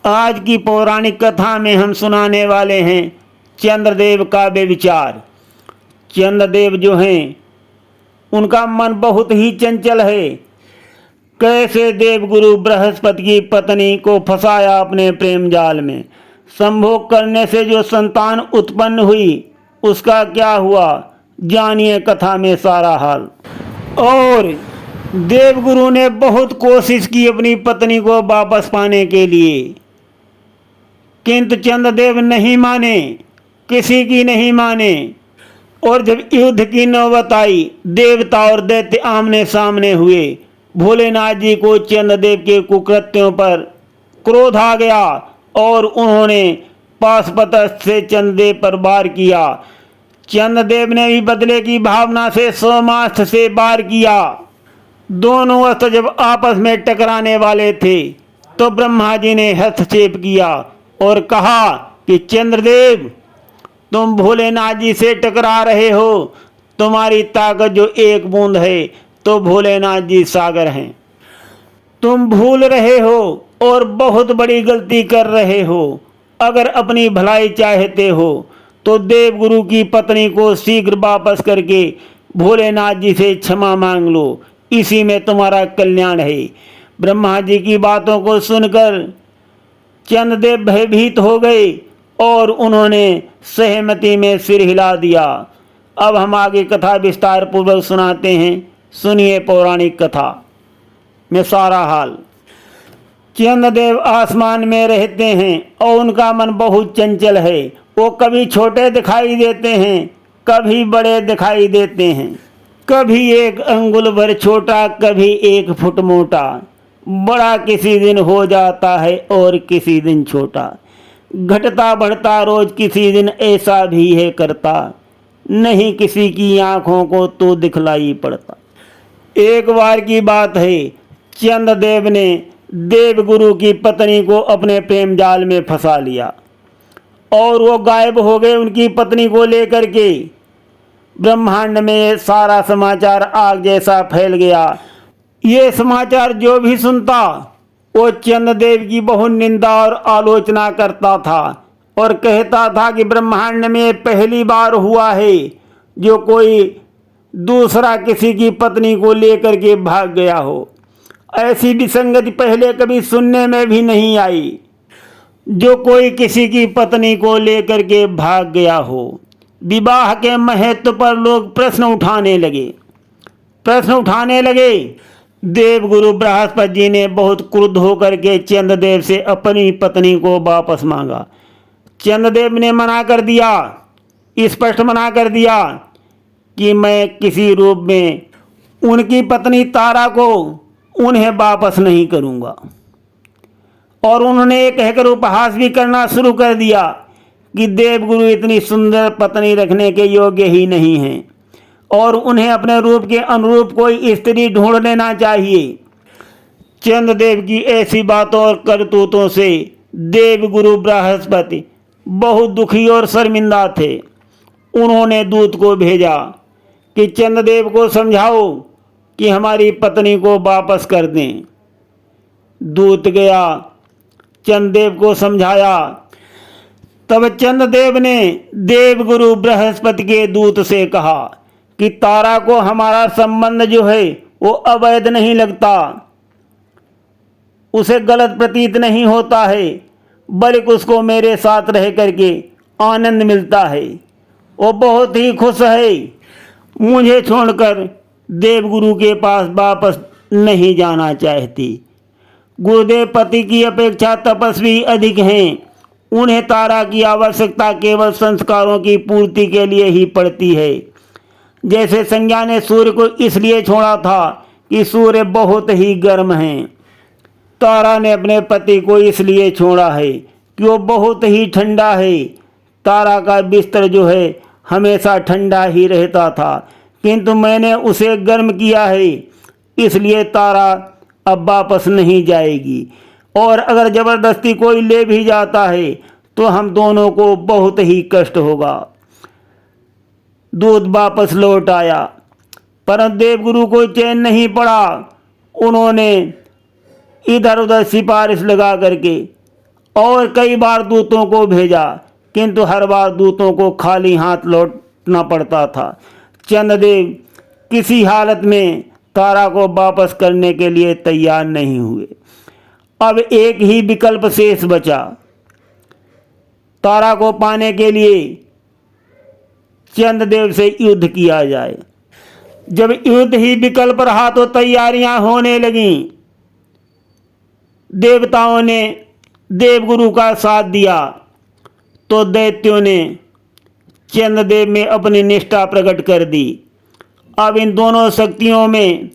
आज की पौराणिक कथा में हम सुनाने वाले हैं चंद्रदेव का विचार। चंद्रदेव जो हैं उनका मन बहुत ही चंचल है। कैसे देवगुरु बृहस्पति की पत्नी को फंसाया अपने प्रेम जाल में। संभोग करने से जो संतान उत्पन्न हुई उसका क्या हुआ, जानिए कथा में सारा हाल। और देवगुरु ने बहुत कोशिश की अपनी पत्नी को वापस पाने के लिए, किंतु चंद्रदेव नहीं माने, किसी की नहीं माने। और जब युद्ध की नौबत आई, देवता और दैत्य आमने सामने हुए। भोलेनाथ जी को चंद्रदेव के कुकृत्यों पर क्रोध आ गया और उन्होंने पाशुपत से चंद्रदेव पर वार किया। चंद्रदेव ने भी बदले की भावना से सोमास्त्र से वार किया। दोनों अस्त्र जब आपस में टकराने वाले थे तो ब्रह्मा जी ने हस्तक्षेप किया और कहा कि चंद्रदेव, तुम भोलेनाथ जी से टकरा रहे हो। तुम्हारी ताकत जो एक बूंद है तो भोलेनाथ जी सागर हैं। तुम भूल रहे हो और बहुत बड़ी गलती कर रहे हो। अगर अपनी भलाई चाहते हो तो देवगुरु की पत्नी को शीघ्र वापस करके भोलेनाथ जी से क्षमा मांग लो, इसी में तुम्हारा कल्याण है। ब्रह्मा जी की बातों को सुनकर चंद्रदेव भयभीत हो गए और उन्होंने सहमति में सिर हिला दिया। अब हम आगे कथा विस्तार पूर्वक सुनाते हैं, सुनिए पौराणिक कथा में सारा हाल। चंद्रदेव आसमान में रहते हैं और उनका मन बहुत चंचल है। वो कभी छोटे दिखाई देते हैं, कभी बड़े दिखाई देते हैं। कभी 1 अंगुल भर छोटा, कभी 1 फुट मोटा। बड़ा किसी दिन हो जाता है और किसी दिन छोटा। घटता बढ़ता रोज किसी दिन ऐसा भी है करता, नहीं किसी की आंखों को तो दिखलाई पड़ता। एक बार की बात है, चंद्रदेव ने देवगुरु की पत्नी को अपने प्रेम जाल में फंसा लिया और वो गायब हो गए उनकी पत्नी को लेकर के। ब्रह्मांड में सारा समाचार आग जैसा फैल गया। ये समाचार जो भी सुनता वो चंद्रदेव की बहुत निंदा और आलोचना करता था और कहता था कि ब्रह्मांड में पहली बार हुआ है जो कोई दूसरा किसी की पत्नी को लेकर के भाग गया हो। ऐसी विसंगति पहले कभी सुनने में भी नहीं आई, जो कोई किसी की पत्नी को लेकर के भाग गया हो। विवाह के महत्व पर लोग प्रश्न उठाने लगे। देवगुरु बृहस्पति जी ने बहुत क्रुद्ध होकर के चंद्रदेव से अपनी पत्नी को वापस मांगा। चंद्रदेव ने मना कर दिया, स्पष्ट मना कर दिया कि मैं किसी रूप में उनकी पत्नी तारा को उन्हें वापस नहीं करूंगा। और उन्होंने ये कहकर उपहास भी करना शुरू कर दिया कि देवगुरु इतनी सुंदर पत्नी रखने के योग्य ही नहीं हैं और उन्हें अपने रूप के अनुरूप कोई स्त्री ढूंढ लेना चाहिए। चंद्रदेव की ऐसी बातों और करतूतों से देवगुरु बृहस्पति बहुत दुखी और शर्मिंदा थे। उन्होंने दूत को भेजा कि चंद्रदेव को समझाओ कि हमारी पत्नी को वापस कर दें। दूत गया, चंद्रदेव को समझाया। तब चंद्रदेव ने देवगुरु बृहस्पति के दूत से कहा कि तारा को हमारा संबंध जो है वो अवैध नहीं लगता, उसे गलत प्रतीत नहीं होता है, बल्कि उसको मेरे साथ रह करके आनंद मिलता है। वो बहुत ही खुश है। मुझे छोड़कर देवगुरु के पास वापस नहीं जाना चाहती। गुरुदेव पति की अपेक्षा तपस्वी अधिक हैं। उन्हें तारा की आवश्यकता केवल संस्कारों की पूर्ति के लिए ही पड़ती है। जैसे संज्ञा ने सूर्य को इसलिए छोड़ा था कि सूर्य बहुत ही गर्म है, तारा ने अपने पति को इसलिए छोड़ा है कि वो बहुत ही ठंडा है। तारा का बिस्तर जो है हमेशा ठंडा ही रहता था, किंतु मैंने उसे गर्म किया है, इसलिए तारा अब वापस नहीं जाएगी। और अगर जबरदस्ती कोई ले भी जाता है तो हम दोनों को बहुत ही कष्ट होगा। दूत वापस लौट आया, परंतु देवगुरु को चैन नहीं पड़ा। उन्होंने इधर उधर सिफारिश लगा करके और कई बार दूतों को भेजा, किंतु हर बार दूतों को खाली हाथ लौटना पड़ता था। चंद्रदेव किसी हालत में तारा को वापस करने के लिए तैयार नहीं हुए। अब एक ही विकल्प शेष बचा। तारा को पाने के लिए चंद्रदेव से युद्ध किया जाए। जब युद्ध ही विकल्प रहा तो तैयारियां होने लगीं। देवताओं ने देवगुरु का साथ दिया तो दैत्यों ने चंद्रदेव में अपनी निष्ठा प्रकट कर दी। अब इन दोनों शक्तियों में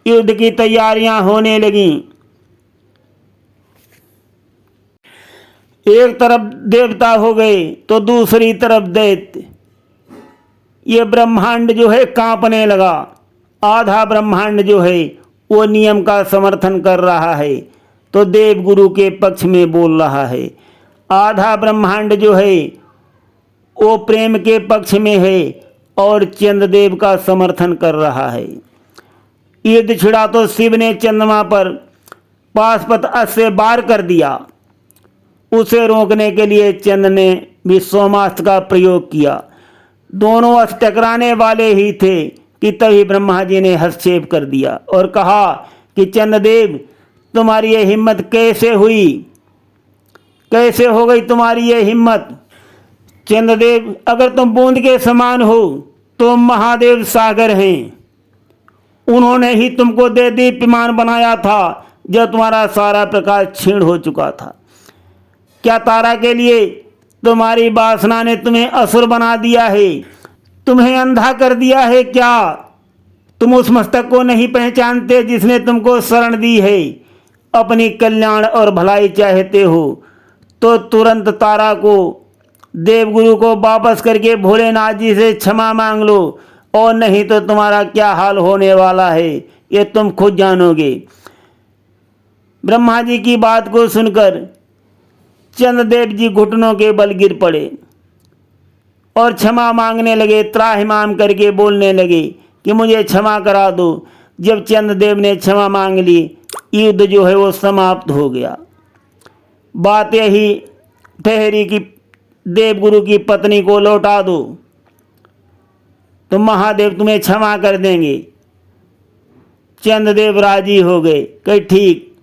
युद्ध की तैयारियां होने लगीं। एक तरफ देवता हो गए तो दूसरी तरफ दैत्य। ये ब्रह्मांड जो है कांपने लगा। आधा ब्रह्मांड जो है वो नियम का समर्थन कर रहा है तो देवगुरु के पक्ष में बोल रहा है। आधा ब्रह्मांड जो है वो प्रेम के पक्ष में है और चंद्रदेव का समर्थन कर रहा है। युद्ध छिड़ा तो शिव ने चंद्रमा पर पाशुपत अस्त्र से वार कर दिया। उसे रोकने के लिए चंद्र ने विश्वामास्त्र का प्रयोग किया। दोनों अस्त्र टकराने वाले ही थे कि तभी ब्रह्मा जी ने हस्तक्षेप कर दिया और कहा कि चंद्रदेव, तुम्हारी ये हिम्मत कैसे हुई? कैसे हो गई तुम्हारी ये हिम्मत? चंद्रदेव, अगर तुम बूंद के समान हो तो महादेव सागर हैं। उन्होंने ही तुमको दे दीप्यमान बनाया था जब तुम्हारा सारा प्रकाश क्षीण हो चुका था। क्या तारा के लिए तुम्हारी वासना ने तुम्हें असुर बना दिया है? तुम्हें अंधा कर दिया है क्या? तुम उस मस्तक को नहीं पहचानते जिसने तुमको शरण दी है? अपनी कल्याण और भलाई चाहते हो तो तुरंत तारा को, देवगुरु को वापस करके भोलेनाथ जी से क्षमा मांग लो, और नहीं तो तुम्हारा क्या हाल होने वाला है ये तुम खुद जानोगे। ब्रह्मा जी की बात को सुनकर चंद्रदेव जी घुटनों के बल गिर पड़े और क्षमा मांगने लगे। त्राहिमाम करके बोलने लगे कि मुझे क्षमा करा दो। जब चंद्रदेव ने क्षमा मांग ली, युद्ध जो है वो समाप्त हो गया। बात यही ठहरी कि देवगुरु की पत्नी को लौटा दो तो महादेव तुम्हें क्षमा कर देंगे। चंद्रदेव राजी हो गए, कहे ठीक,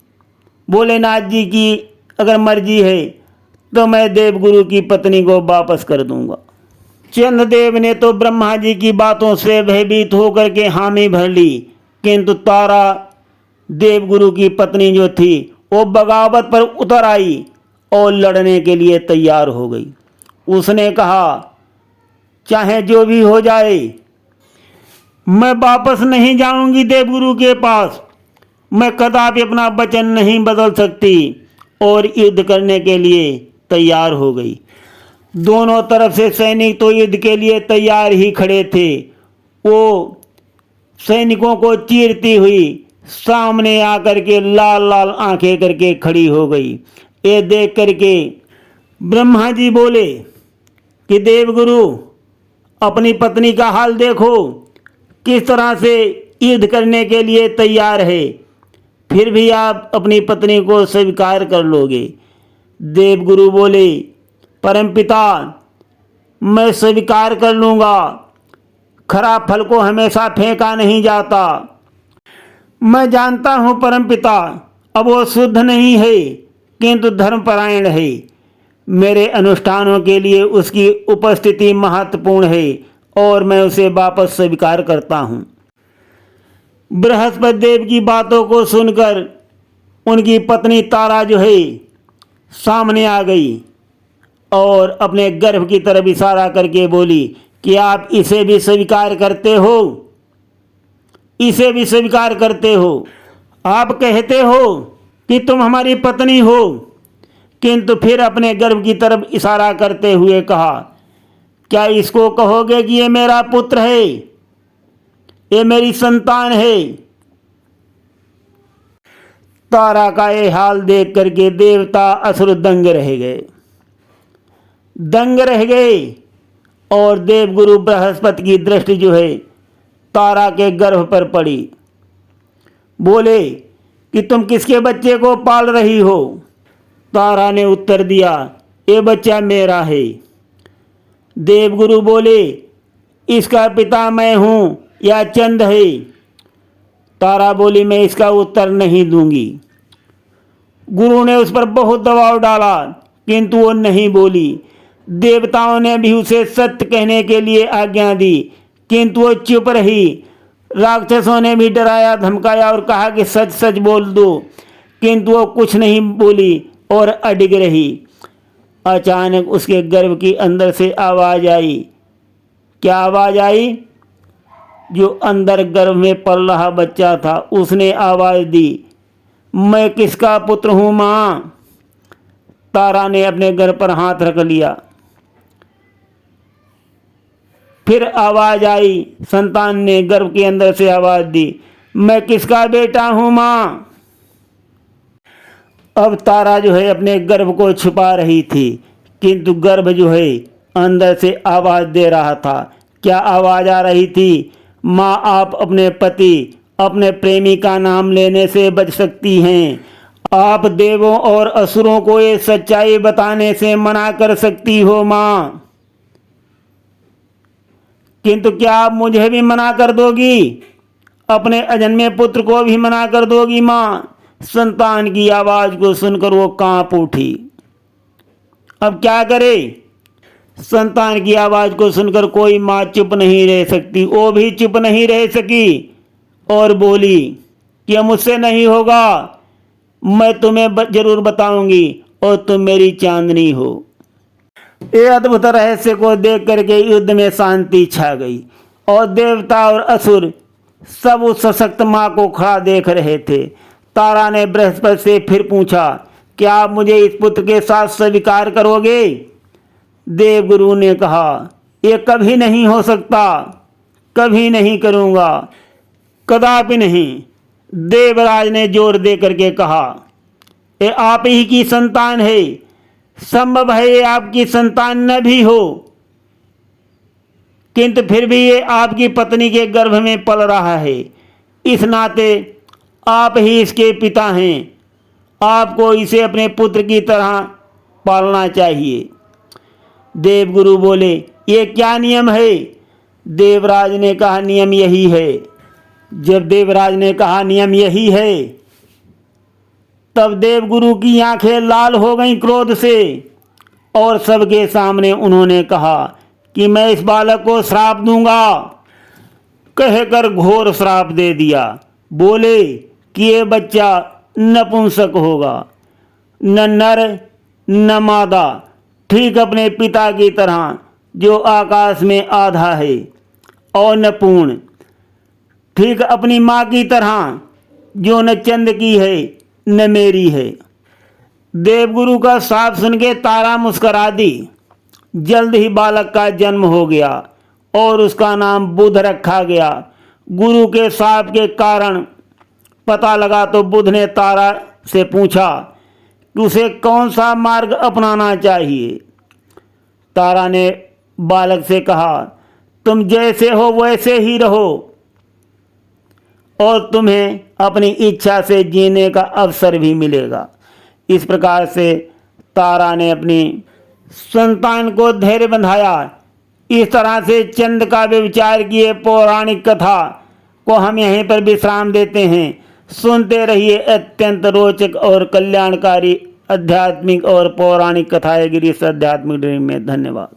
भोलेनाथ जी की अगर मर्जी है तो मैं देवगुरु की पत्नी को वापस कर दूंगा। चंद्रदेव ने तो ब्रह्मा जी की बातों से भयभीत होकर के हामी भर ली, किंतु तारा देवगुरु की पत्नी जो थी वो बगावत पर उतर आई और लड़ने के लिए तैयार हो गई। उसने कहा, चाहे जो भी हो जाए मैं वापस नहीं जाऊंगी देवगुरु के पास। मैं कदापि अपना वचन नहीं बदल सकती, और युद्ध करने के लिए तैयार हो गई। दोनों तरफ से सैनिक तो युद्ध के लिए तैयार ही खड़े थे। वो सैनिकों को चीरती हुई सामने आकर के लाल लाल आंखें करके खड़ी हो गई। ये देख करके ब्रह्मा जी बोले कि देवगुरु, अपनी पत्नी का हाल देखो, किस तरह से युद्ध करने के लिए तैयार है, फिर भी आप अपनी पत्नी को स्वीकार कर लोगे। देवगुरु बोले, परमपिता, मैं स्वीकार कर लूँगा। खराब फल को हमेशा फेंका नहीं जाता। मैं जानता हूँ परमपिता, अब वो शुद्ध नहीं है किंतु धर्मपरायण है। मेरे अनुष्ठानों के लिए उसकी उपस्थिति महत्वपूर्ण है और मैं उसे वापस स्वीकार करता हूँ। बृहस्पति देव की बातों को सुनकर उनकी पत्नी तारा जो है सामने आ गई और अपने गर्भ की तरफ इशारा करके बोली कि आप इसे भी स्वीकार करते हो? इसे भी स्वीकार करते हो? आप कहते हो कि तुम हमारी पत्नी हो, किंतु फिर अपने गर्भ की तरफ इशारा करते हुए कहा, क्या इसको कहोगे कि ये मेरा पुत्र है, ये मेरी संतान है? तारा का ये हाल देख करके देवता असुर दंग रह गए, दंग रह गए। और देवगुरु बृहस्पति की दृष्टि जो है तारा के गर्भ पर पड़ी। बोले कि तुम किसके बच्चे को पाल रही हो? तारा ने उत्तर दिया, ये बच्चा मेरा है। देवगुरु बोले, इसका पिता मैं हूँ या चंद है? तारा बोली, मैं इसका उत्तर नहीं दूंगी। गुरु ने उस पर बहुत दबाव डाला, किंतु वो नहीं बोली। देवताओं ने भी उसे सत्य कहने के लिए आज्ञा दी, किंतु वो चुप रही। राक्षसों ने भी डराया धमकाया और कहा कि सच सच बोल दो, किंतु वो कुछ नहीं बोली और अडिग रही। अचानक उसके गर्भ के अंदर से आवाज आई। क्या आवाज आई? जो अंदर गर्भ में पल रहा बच्चा था उसने आवाज दी, मैं किसका पुत्र हूँ माँ? तारा ने अपने गर्भ पर हाथ रख लिया। फिर आवाज आई, संतान ने गर्भ के अंदर से आवाज दी, मैं किसका बेटा हूँ माँ? अब तारा जो है अपने गर्भ को छुपा रही थी, किंतु गर्भ जो है अंदर से आवाज दे रहा था। क्या आवाज आ रही थी? माँ, आप अपने पति, अपने प्रेमी का नाम लेने से बच सकती हैं। आप देवों और असुरों को ये सच्चाई बताने से मना कर सकती हो माँ, किंतु क्या आप मुझे भी मना कर दोगी? अपने अजन्मे पुत्र को भी मना कर दोगी माँ? संतान की आवाज को सुनकर वो कांप उठी। अब क्या करे? संतान की आवाज को सुनकर कोई माँ चुप नहीं रह सकती। वो भी चुप नहीं रह सकी और बोली कि मुझसे नहीं होगा, मैं तुम्हें जरूर बताऊंगी और तुम मेरी चांदनी हो। ये अद्भुत रहस्य को देख करके युद्ध में शांति छा गई और देवता और असुर सब उस सशक्त माँ को खड़ा देख रहे थे। तारा ने बृहस्पति से फिर पूछा, क्या आप मुझे इस पुत्र के साथ स्वीकार करोगे? देवगुरु ने कहा, ये कभी नहीं हो सकता, कभी नहीं करूँगा, कदापि नहीं। देवराज ने जोर दे करके कहा, ये आप ही की संतान है, संभव है ये आपकी संतान न भी हो, किंतु फिर भी ये आपकी पत्नी के गर्भ में पल रहा है। इस नाते आप ही इसके पिता हैं, आपको इसे अपने पुत्र की तरह पालना चाहिए। देवगुरु बोले, ये क्या नियम है? देवराज ने कहा, नियम यही है। जब देवराज ने कहा नियम यही है, तब देवगुरु की आंखें लाल हो गईं क्रोध से और सबके सामने उन्होंने कहा कि मैं इस बालक को श्राप दूंगा। कहकर घोर श्राप दे दिया। बोले कि ये बच्चा नपुंसक होगा, न नर न मादा, ठीक अपने पिता की तरह जो आकाश में आधा है, और न पूर्ण, ठीक अपनी माँ की तरह जो न चंद की है न मेरी है। देवगुरु का श्राप सुन के तारा मुस्करा दी। जल्द ही बालक का जन्म हो गया और उसका नाम बुध रखा गया। गुरु के श्राप के कारण पता लगा तो बुध ने तारा से पूछा कि उसे कौन सा मार्ग अपनाना चाहिए। तारा ने बालक से कहा, तुम जैसे हो वैसे ही रहो और तुम्हें अपनी इच्छा से जीने का अवसर भी मिलेगा। इस प्रकार से तारा ने अपनी संतान को धैर्य बंधाया। इस तरह से चंद काव्य विचार की पौराणिक कथा को हम यहीं पर विश्राम देते हैं। सुनते रहिए अत्यंत रोचक और कल्याणकारी आध्यात्मिक और पौराणिक कथाएं गिरीश आध्यात्मिक ड्रीम में। धन्यवाद।